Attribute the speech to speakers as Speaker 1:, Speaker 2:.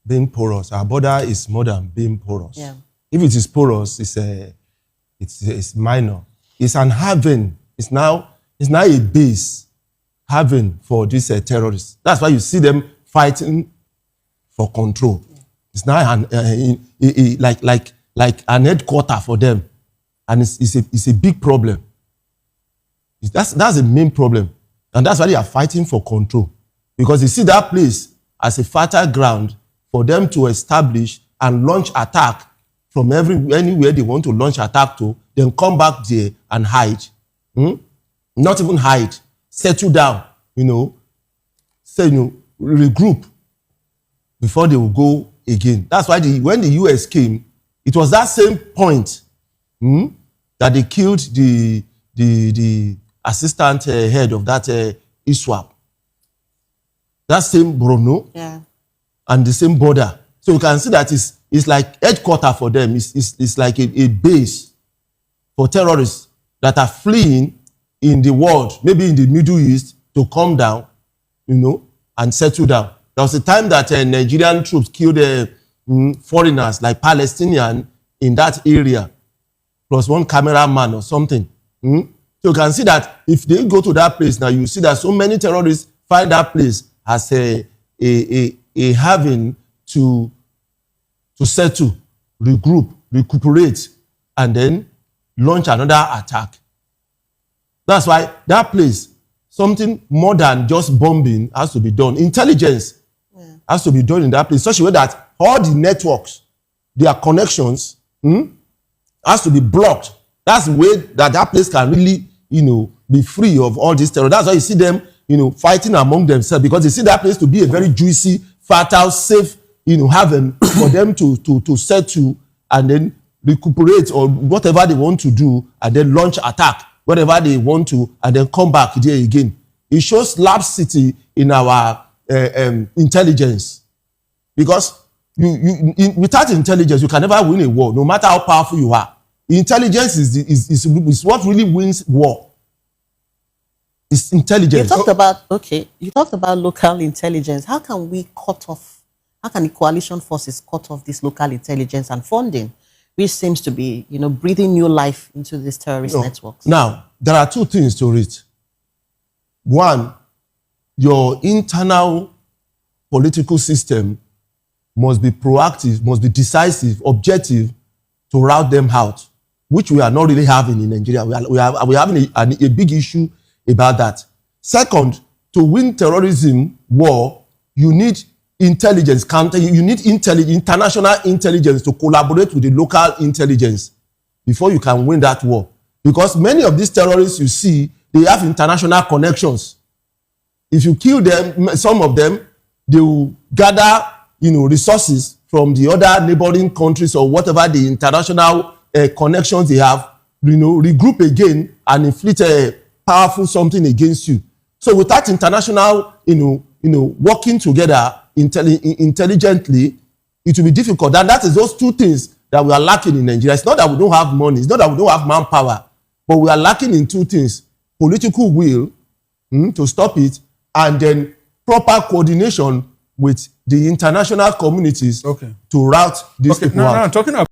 Speaker 1: being porous. Our border is more than being porous.
Speaker 2: Yeah.
Speaker 1: If it is porous, it's minor. It's an haven. It's now a base haven for these terrorists. That's why you see them fighting for control. Yeah. It's now like an headquarter for them, and it's a big problem. That's the main problem, and that's why they are fighting for control, because they see that place as a fertile ground for them to establish and launch attack from anywhere they want to launch attack to, then come back there and hide. Not even hide, settle down, regroup before they will go again. That's why when the US came, it was that same point that they killed the assistant head of that ISWAP. That same Borno,
Speaker 2: yeah,
Speaker 1: and the same border. So you can see that it's like headquarters for them. It's like a base for terrorists that are fleeing in the world, maybe in the Middle East, to come down, and settle down. There was a time that Nigerian troops killed foreigners, like Palestinians, in that area, plus one cameraman or something. So you can see that if they go to that place now, you see that so many terrorists find that place as a haven to settle, regroup, recuperate, and then launch another attack. That's why that place, something more than just bombing has to be done. Intelligence has to be done in that place, such a way that all the networks, their connections, has to be blocked. That's the way that place can really, be free of all this terror. That's why you see them, fighting among themselves, because they see that place to be a very juicy, fertile, safe, haven for them to settle and then recuperate or whatever they want to do, and then launch attack whatever they want to, and then come back there again. It shows lapsity in our intelligence, because without intelligence you can never win a war, no matter how powerful you are. Intelligence is what really wins war. It's intelligence.
Speaker 2: You talked about local intelligence. How can the coalition forces cut off this local intelligence and funding, which seems to be, breathing new life into these terrorist networks?
Speaker 1: Now, there are two things to it. One, your internal political system must be proactive, must be decisive, objective to rout them out, which we are not really having in Nigeria. We are having a big issue about that. Second, to win terrorism war, you need intelligence, you need international intelligence to collaborate with the local intelligence before you can win that war. Because many of these terrorists you see, they have international connections. If you kill them, some of them, they will gather, resources from the other neighboring countries or whatever the international connections they have, regroup again and inflict a powerful something against you. So without international, working together intelligently, it will be difficult. And that is those two things that we are lacking in Nigeria. It's not that we don't have money. It's not that we don't have manpower. But we are lacking in two things: political will to stop it, and then proper coordination with the international communities to rout these people out.
Speaker 3: Now, talking about